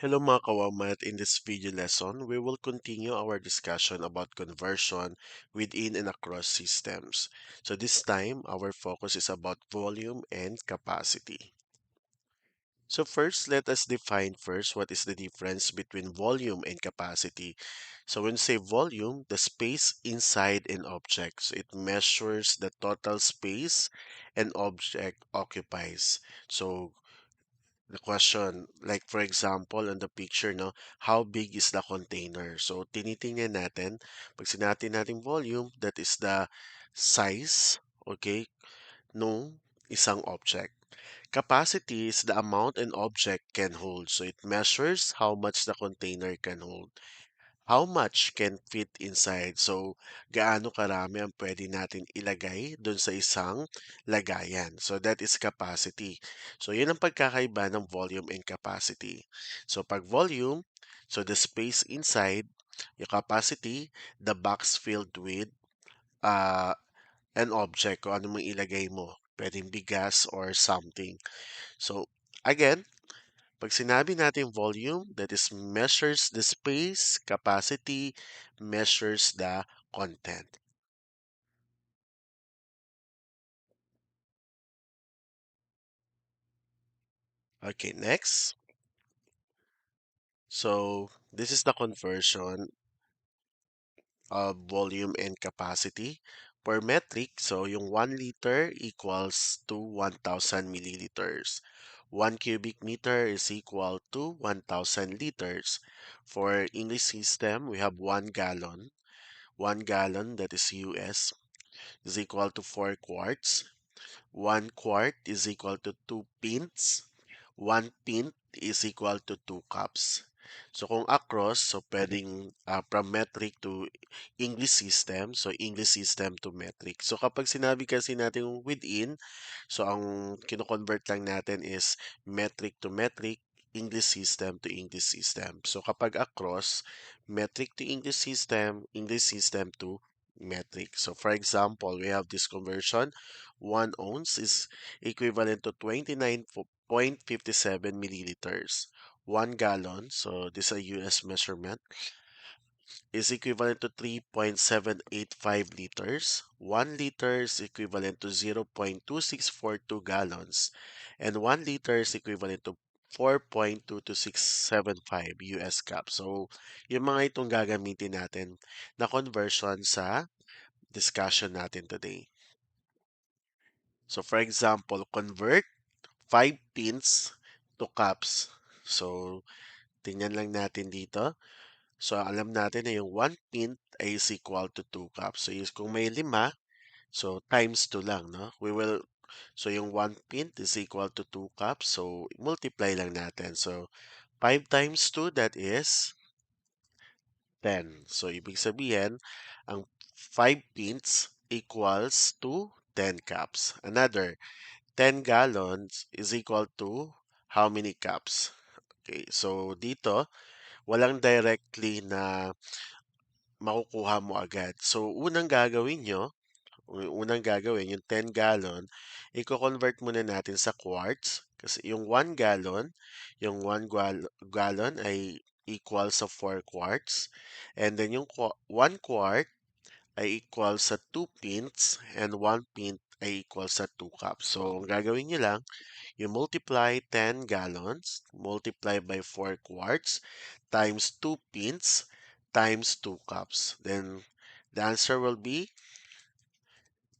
Hello mga kawamat, in this video lesson, we will continue our discussion about conversion within and across systems. So this time, our focus is about volume and capacity. So first, let us define first what is the difference between volume and capacity. So when we say volume, the space inside an object. So it measures the total space an object occupies. So the question, like for example, on the picture, no, how big is the container? So, tinitingnan natin, pag sinabi natin volume, that is the size, okay, nung isang object. Capacity is the amount an object can hold. So, it measures how much the container can hold. How much can fit inside? So, gaano karami ang pwede natin ilagay dun sa isang lagayan. So, that is capacity. So, yun ang pagkakaiba ng volume and capacity. So, pag volume, so the space inside, yung capacity, the box filled with uh, an object, kung ano mong ilagay mo. Pwedeng bigas or something. So, again, pag sinabi natin volume, that is measures the space, capacity, measures the content. Okay, next. So, this is the conversion of volume and capacity per metric. So, yung 1 liter equals to 1,000 milliliters. 1 cubic meter is equal to 1,000 liters. For English system, we have 1 gallon. 1 gallon, that is US, is equal to 4 quarts. 1 quart is equal to 2 pints. 1 pint is equal to 2 cups. So kung across, so pwedeng from metric to English system, so English system to metric. So kapag sinabi kasi natin within, so ang kino-convert lang natin is metric to metric, English system to English system. So kapag across, metric to English system to metric. So for example, we have this conversion. 1 ounce is equivalent to 29.57 milliliters. 1 gallon, so this is a US measurement, is equivalent to 3.785 liters. 1 liter is equivalent to 0.2642 gallons. And 1 liter is equivalent to 4.22675 US cups. So, yung mga itong gagamitin natin na conversion sa discussion natin today. So, for example, convert 5 pins to cups. So, tingnan lang natin dito. So, alam natin na yung 1 pint ay is equal to 2 cups. So, kung may 5, so times 2 lang, no? So yung 1 pint is equal to 2 cups. So, multiply lang natin. So, 5 times 2, that is 10. So, ibig sabihin, ang 5 pints equals to 10 cups. Another, 10 gallons is equal to how many cups? Okay, so dito, walang directly na makukuha mo agad. So, unang gagawin, yung 10 gallon, i-convert muna natin sa quarts. Kasi yung 1 gallon, yung 1 gallon ay equal sa 4 quarts. And then yung 1 quart ay equal sa 2 pints and 1 pint ay equal sa 2 cups. So, ang gagawin nyo lang, you multiply 10 gallons, multiply by 4 quarts, times 2 pints, times 2 cups. Then, the answer will be,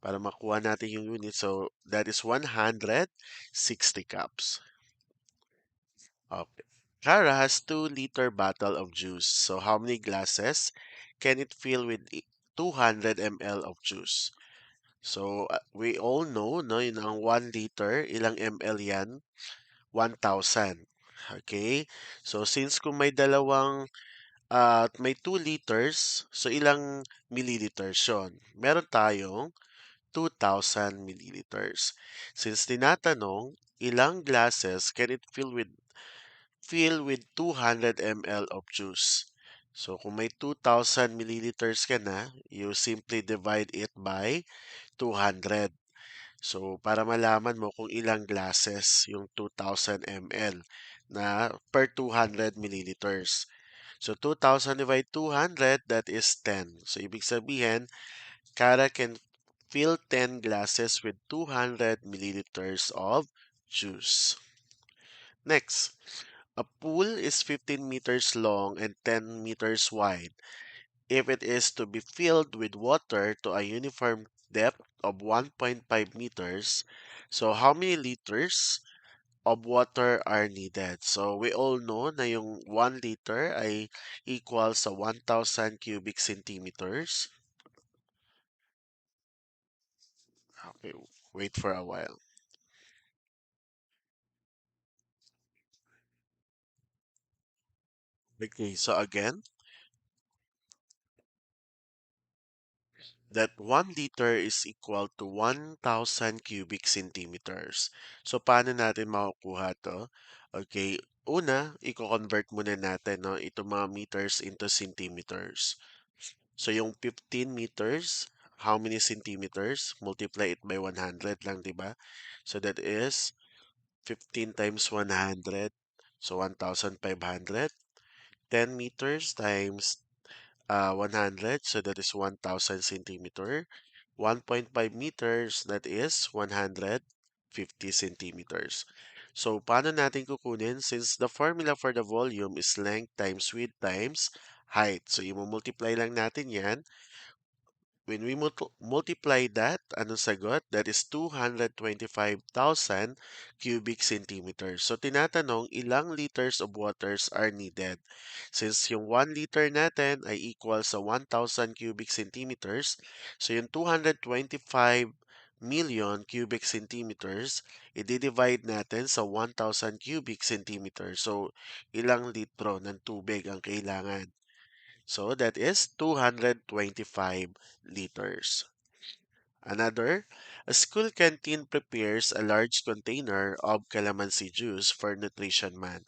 para makuha natin yung unit, so that is 160 cups. Okay. Kara has 2-liter bottle of juice. So, how many glasses can it fill with 200 ml of juice? So, we all know, no, yun ang 1 liter, ilang ml yan? 1,000. Okay? So, since kung may may 2 liters, so ilang milliliters yun? Meron tayong 2,000 milliliters. Since tinatanong, ilang glasses can it fill with 200 ml of juice? So, kung may 2,000 milliliters ka na, you simply divide it by 200. So, para malaman mo kung ilang glasses yung 2,000 ml. na per 200 milliliters. So 2,000 divide 200, that is 10. So ibig sabihin, Kara can fill 10 glasses with 200 milliliters of juice. Next, a pool is 15 meters long and 10 meters wide. If it is to be filled with water to a uniform depth of 1.5 meters, so how many liters of water are needed? So we all know na yung 1 liter ay equals sa 1,000 cubic centimeters. Okay, wait for a while. Okay, so again, that 1 liter is equal to 1,000 cubic centimeters. So, paano natin makukuha to? Okay, una, i-convert muna natin no, itong mga meters into centimeters. So, yung 15 meters, how many centimeters? Multiply it by 100 lang, di ba? So, that is 15 times 100. So, 1,500. 10 meters times 100, so that is 1,000 centimeter. 1.5 meters, that is 150 centimeters. So, paano natin kukunin? Since the formula for the volume is length times width times height. So, i-multiply lang natin yan. When we multiply that, anong sagot? That is 225,000 cubic centimeters. So, tinatanong, ilang liters of waters are needed? Since yung 1 liter natin ay equal sa 1,000 cubic centimeters, so yung 225 million cubic centimeters, i-divide natin sa 1,000 cubic centimeters. So, ilang litro ng tubig ang kailangan? So that is 225 liters. Another, a school canteen prepares a large container of calamansi juice for Nutrition Month.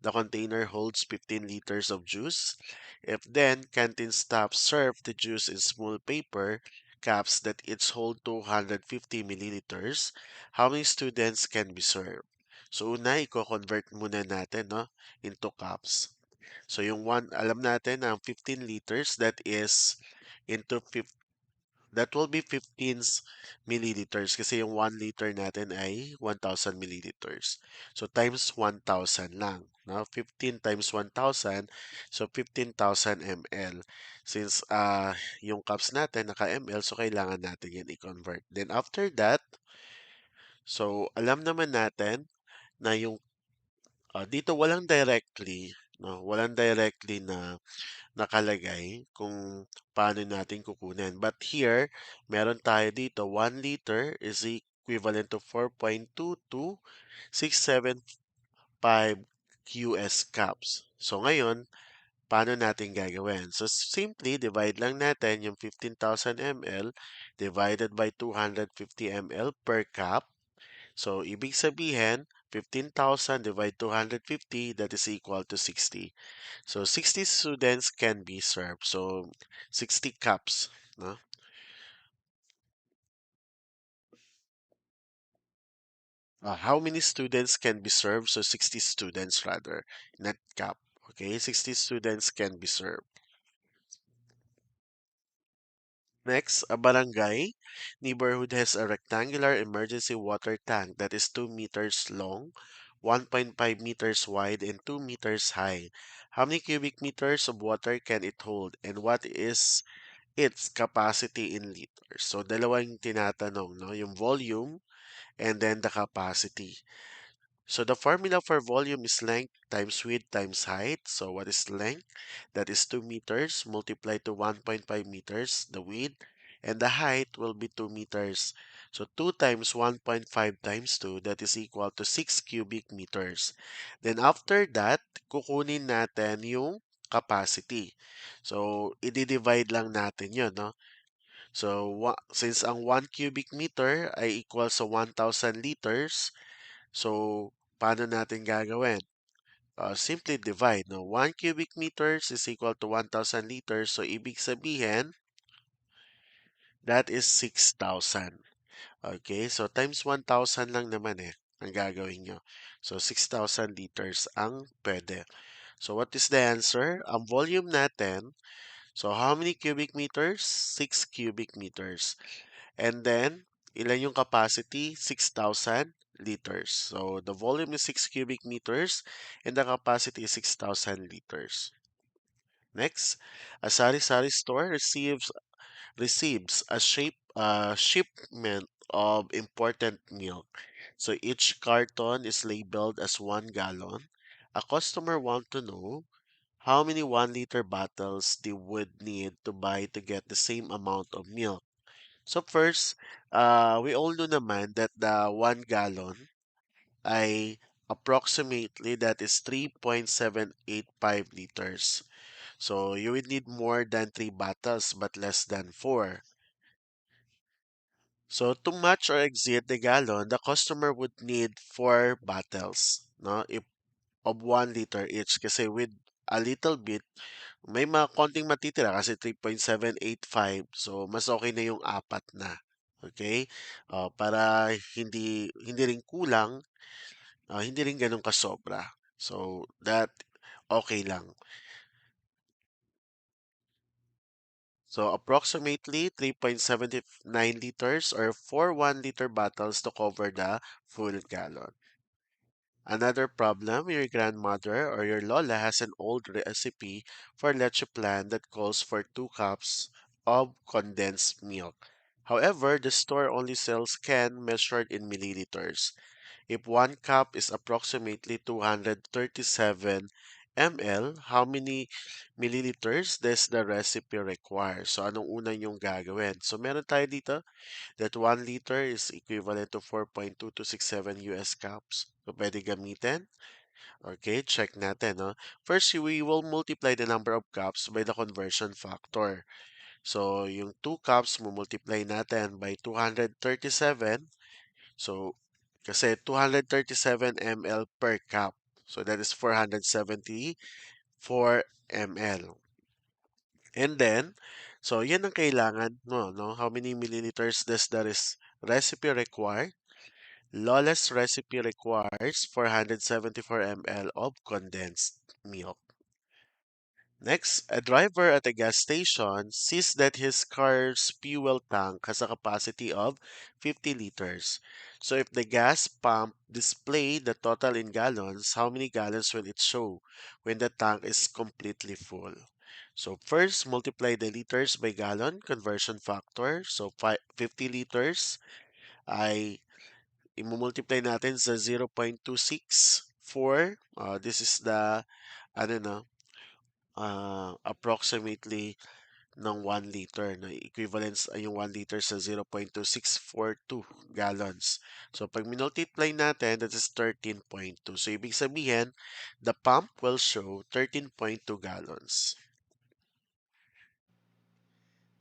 The container holds 15 liters of juice. If then canteen staff serve the juice in small paper cups that each hold 250 milliliters, how many students can be served? So una, i-convert muna natin no, into cups. So yung one, alam natin ang 15 liters, that is into 50, that will be 15 milliliters kasi yung 1 liter natin ay 1,000 milliliters. So times 1,000 lang. No? 15 times 1,000, so 15,000 ml. Since yung cups natin naka-ml, so kailangan natin yan i-convert. Then after that, so alam naman natin na yung dito walang directly, no? Walang directly na nakalagay kung paano natin kukunin. But here, meron tayo dito, 1 liter is equivalent to 4.22675 US cups. So ngayon, paano natin gagawin? So simply, divide lang natin yung 15,000 ml divided by 250 ml per cup. So, ibig sabihin, 15,000 divide 250, that is equal to 60. So 60 students can be served. So 60 cups. No? How many students can be served? So 60 students rather, not cup. Okay, 60 students can be served. Next, a barangay neighborhood has a rectangular emergency water tank that is 2 meters long, 1.5 meters wide, and 2 meters high. How many cubic meters of water can it hold? And what is its capacity in liters? So, dalawang tinatanong, no? Yung volume and then the capacity. So the formula for volume is length times width times height. So what is length? That is 2 meters multiplied to 1.5 meters, the width, and the height will be 2 meters. So 2 times 1.5 times 2, that is equal to 6 cubic meters. Then after that, kukunin natin yung capacity. So, i-divide lang natin yun, no? So, since ang 1 cubic meter ay equal sa 1,000 liters, so, paano natin gagawin? Simply divide, no? 1 cubic meters is equal to 1,000 liters. So, ibig sabihin, that is 6,000. Okay? So, times 1,000 lang naman eh. ang gagawin nyo. So, 6,000 liters ang pwede. So, what is the answer? Ang volume natin, so how many cubic meters? 6 cubic meters. And then, ilan yung capacity? 6,000 liters. So, the volume is 6 cubic meters and the capacity is 6,000 liters. Next, a sari-sari store receives a shipment of important milk. So each carton is labeled as 1 gallon. A customer want to know how many 1 liter bottles they would need to buy to get the same amount of milk. So first, we all know naman that the 1 gallon ay approximately that is 3.785 liters. So you would need more than 3 bottles but less than 4. So to match or exceed the gallon, the customer would need 4 bottles, no? If of 1 liter each. Kasi with a little bit, may mga konting matitira kasi 3.785. So mas okay na yung apat na. Okay? Para hindi rin kulang, hindi rin ganun kasobra. So that okay lang. So approximately 3.79 liters or 4 1 liter bottles to cover the full gallon. Another problem, your grandmother or your lola has an old recipe for leche plan that calls for 2 cups of condensed milk. However, the store only sells can measured in milliliters. If 1 cup is approximately 237 ml, how many milliliters does the recipe require? So, anong una yung gagawin? So, meron tayo dito that 1 liter is equivalent to 4.2267 US cups. So, pwede gamitin. Okay, check natin. No? First, we will multiply the number of cups by the conversion factor. So, yung 2 cups, multiply natin by 237. So, kasi 237 ml per cup. So, that is 474 ml. And then, so yan ang kailangan mo, no? How many milliliters does the recipe require? Lawless recipe requires 474 ml of condensed milk. Next, a driver at a gas station sees that his car's fuel tank has a capacity of 50 liters. So if the gas pump display the total in gallons, how many gallons will it show when the tank is completely full? So first, multiply the liters by gallon conversion factor. So 50 liters ay imumultiply natin sa 0.264. This is the ano no, approximately ng 1 liter na equivalence ay yung 1 liter sa 0.2642 gallons. So pag minultiply natin, that is 13.2. So ibig sabihin, the pump will show 13.2 gallons.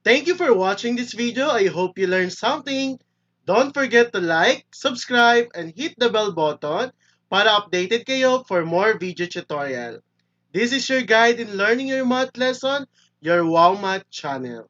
Thank you for watching this video. I hope you learned something. Don't forget to like, subscribe, and hit the bell button para updated kayo for more video tutorial. This is your guide in learning your math lesson, your Wow Math channel.